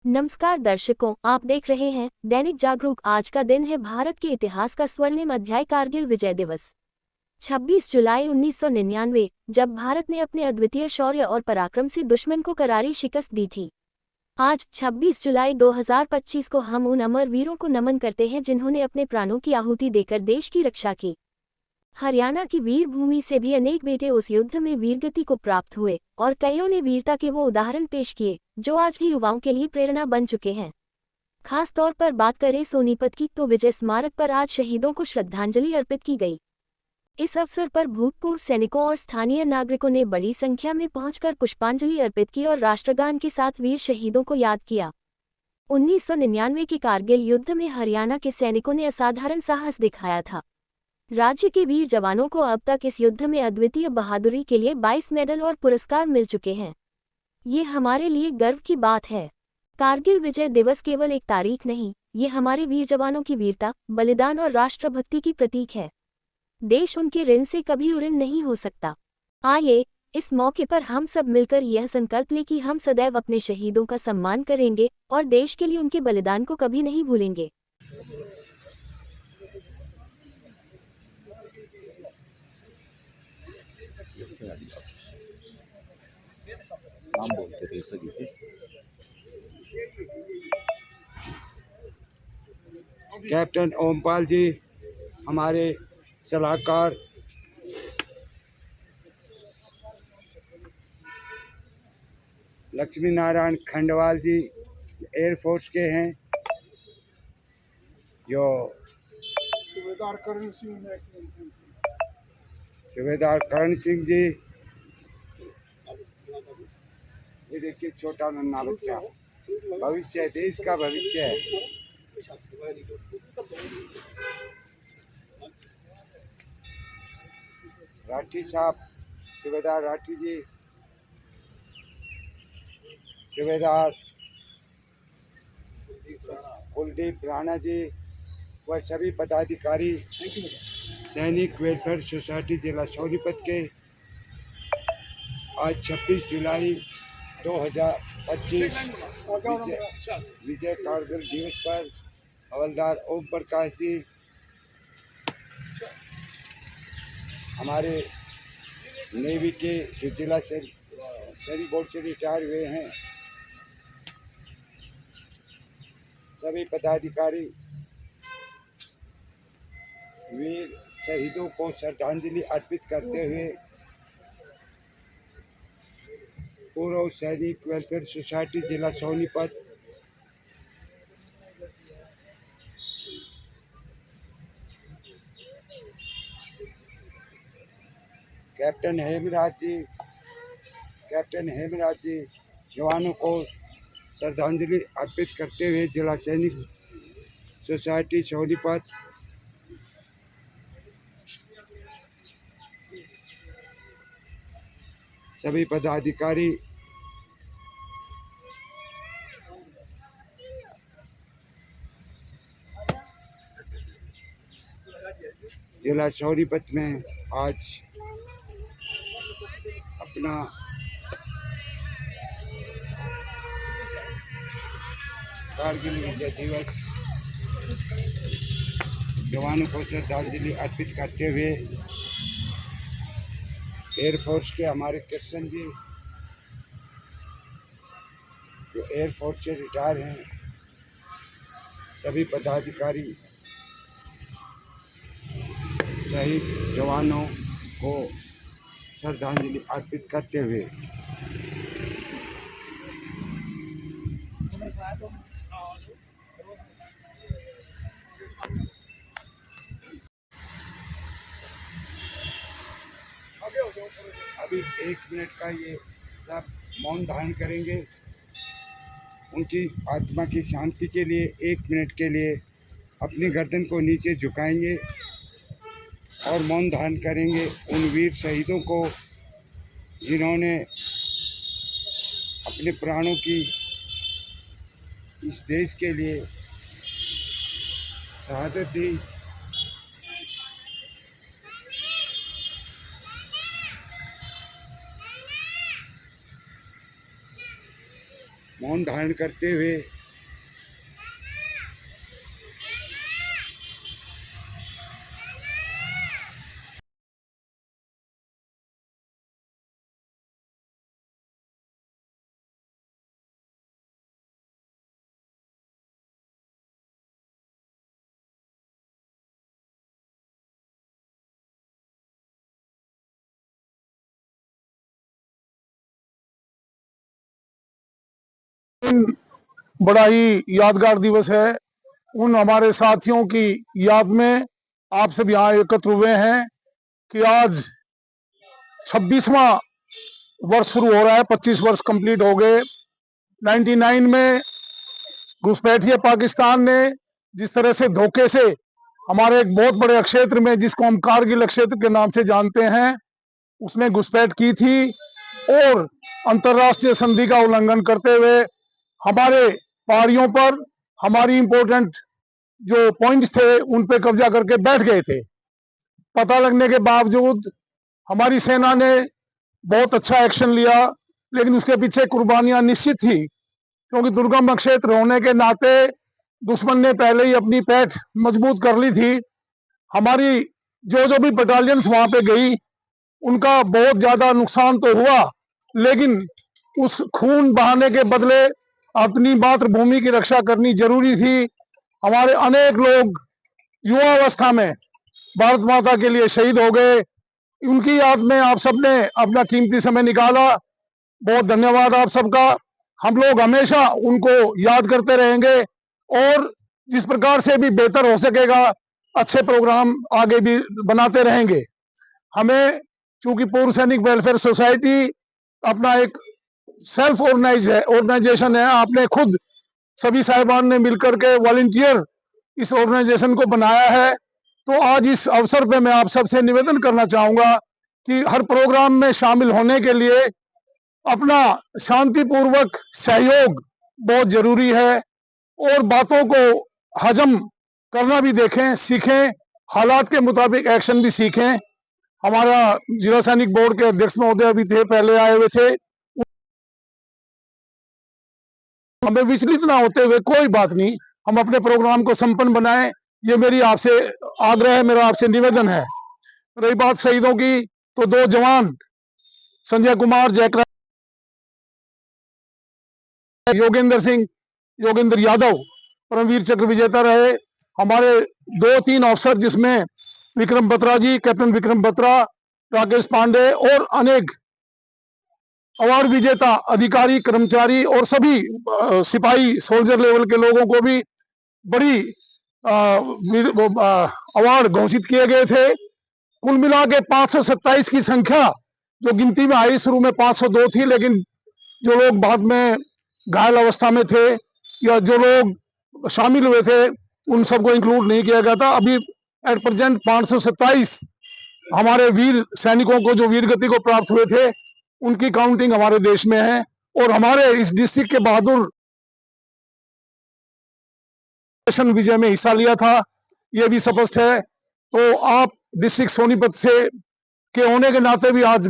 नमस्कार दर्शकों, आप देख रहे हैं दैनिक जागरूक। आज का दिन है भारत के इतिहास का स्वर्णिम अध्याय, कारगिल विजय दिवस। 26 जुलाई 1999, जब भारत ने अपने अद्वितीय शौर्य और पराक्रम से दुश्मन को करारी शिकस्त दी थी। आज 26 जुलाई 2025 को हम उन अमर वीरों को नमन करते हैं जिन्होंने अपने प्राणों की आहुति देकर देश की रक्षा की। हरियाणा की वीर भूमि से भी अनेक बेटे उस युद्ध में वीरगति को प्राप्त हुए और कईयों ने वीरता के वो उदाहरण पेश किए जो आज भी युवाओं के लिए प्रेरणा बन चुके हैं। खास तौर पर बात करें सोनीपत की, तो विजय स्मारक पर आज शहीदों को श्रद्धांजलि अर्पित की गई। इस अवसर पर भूतपूर्व सैनिकों और स्थानीय नागरिकों ने बड़ी संख्या में पहुंचकर पुष्पांजलि अर्पित की और राष्ट्रगान के साथ वीर शहीदों को याद किया। 1999 के कारगिल युद्ध में हरियाणा के सैनिकों ने असाधारण साहस दिखाया था। राज्य के वीर जवानों को अब तक इस युद्ध में अद्वितीय बहादुरी के लिए 22 मेडल और पुरस्कार मिल चुके हैं। ये हमारे लिए गर्व की बात है। कारगिल विजय दिवस केवल एक तारीख नहीं, ये हमारे वीर जवानों की वीरता, बलिदान और राष्ट्रभक्ति की प्रतीक है। देश उनके ऋण से कभी ऋण नहीं हो सकता। आइए, इस मौके पर हम सब मिलकर यह संकल्प लें कि हम सदैव अपने शहीदों का सम्मान करेंगे और देश के लिए उनके बलिदान को कभी नहीं भूलेंगे। नाम बोलते थे सभी के। कैप्टन ओमपाल जी, हमारे सलाहकार, लक्ष्मी नारायण खंडवाल जी एयरफोर्स के हैं, जो सूबेदार करण सिंह जी, ये देखिए छोटा नन्हा बच्चा, भविष्य है, देश का भविष्य है। राठी साहब, सूबेदार राठी जी, सूबेदार कुलदीप राणा जी व सभी पदाधिकारी सैनिक वेलफेयर सोसाइटी जिला सोनीपत के आज 26 जुलाई 2025 विजय कारगिल दिवस पर हवलदार ओम प्रकाश जी, हमारे नेवी के जो जिला सैनिक बोर्ड से रिटायर हुए हैं, सभी पदाधिकारी वीर शहीदों को श्रद्धांजलि अर्पित करते हुए पूर्व सैनिक वेलफेयर सोसाइटी जिला सोनीपत कैप्टन हेमराज जी जवानों को श्रद्धांजलि अर्पित करते हुए जिला सैनिक सोसाइटी सोनीपत सभी पदाधिकारी जिला सोनीपत में आज अपना कारगिल विजय दिवस जवानों को श्रद्धांजलि अर्पित करते हुए एयरफोर्स के हमारे कृष्ण जी, जो एयरफोर्स से रिटायर हैं, सभी पदाधिकारी शहीद जवानों को श्रद्धांजलि अर्पित करते हुए अभी 1 मिनट का ये सब मौन धारण करेंगे। उनकी आत्मा की शांति के लिए 1 मिनट के लिए अपनी गर्दन को नीचे झुकाएंगे और मौन धारण करेंगे उन वीर शहीदों को जिन्होंने अपने प्राणों की इस देश के लिए शहादत दी। मौन धारण करते हुए बड़ा ही यादगार दिवस है। उन हमारे साथियों की याद में आप सब यहाँ एकत्र हुए हैं कि आज 26वां वर्ष शुरू हो रहा है, 25 वर्ष कंप्लीट हो गए। 99 में घुसपैठिए पाकिस्तान ने जिस तरह से धोखे से हमारे एक बहुत बड़े क्षेत्र में, जिसको हम कारगिल क्षेत्र के नाम से जानते हैं, उसमें घुसपैठ की थी और अंतर्राष्ट्रीय संधि का उल्लंघन करते हुए हमारे पहाड़ियों पर हमारी इंपोर्टेंट जो पॉइंट्स थे उन पे कब्जा करके बैठ गए थे। पता लगने के बावजूद हमारी सेना ने बहुत अच्छा एक्शन लिया, लेकिन उसके पीछे कुर्बानियां निश्चित थी, क्योंकि दुर्गम क्षेत्र होने के नाते दुश्मन ने पहले ही अपनी पैठ मजबूत कर ली थी। हमारी जो भी बटालियंस वहां पे गई उनका बहुत ज्यादा नुकसान तो हुआ, लेकिन उस खून बहाने के बदले अपनी मातृभूमि की रक्षा करनी जरूरी थी। हमारे अनेक लोग युवा अवस्था में भारत माता के लिए शहीद हो गए। उनकी याद में आप सबने अपना कीमती समय निकाला, बहुत धन्यवाद आप सबका। हम लोग हमेशा उनको याद करते रहेंगे और जिस प्रकार से भी बेहतर हो सकेगा अच्छे प्रोग्राम आगे भी बनाते रहेंगे। हमें चूंकि पूर्व सैनिक वेलफेयर सोसाइटी अपना एक सेल्फ ऑर्गेनाइजेशन है, आपने खुद सभी साहिबान ने मिलकर के वॉलंटियर इस ऑर्गेनाइजेशन को बनाया है, तो आज इस अवसर पे मैं आप सबसे निवेदन करना चाहूंगा कि हर प्रोग्राम में शामिल होने के लिए अपना शांतिपूर्वक सहयोग बहुत जरूरी है और बातों को हजम करना भी देखें, सीखें, हालात के मुताबिक एक्शन भी सीखें। हमारा जिला सैनिक बोर्ड के अध्यक्ष महोदय भी थे, पहले आए हुए थे। हमें विचलित ना होते हुए कोई बात नहीं, हम अपने प्रोग्राम को संपन्न बनाएं, ये मेरी आपसे आग्रह है, मेरा आपसे निवेदन है। रही बात शहीदों की, तो 2 जवान संजय कुमार जयकर योगेंद्र सिंह योगेंद्र यादव परमवीर चक्र विजेता रहे। हमारे 2-3 अफसर जिसमें विक्रम बत्रा जी, कैप्टन विक्रम बत्रा, राकेश पांडे और अनेक अवार्ड विजेता अधिकारी कर्मचारी और सभी सिपाही सोल्जर लेवल के लोगों को भी बड़ी अवार्ड घोषित किए गए थे। कुल मिला के 527 की संख्या जो गिनती में आई, शुरू में 502 थी, लेकिन जो लोग बाद में घायल अवस्था में थे या जो लोग शामिल हुए थे उन सबको इंक्लूड नहीं किया गया था। अभी एट प्रेजेंट 527 हमारे वीर सैनिकों को जो वीर गति को प्राप्त हुए थे उनकी काउंटिंग हमारे देश में है और हमारे इस डिस्ट्रिक्ट के बहादुर विजय में हिस्सा लिया था, यह भी स्पष्ट है। तो आप डिस्ट्रिक्ट सोनीपत से के होने के नाते भी आज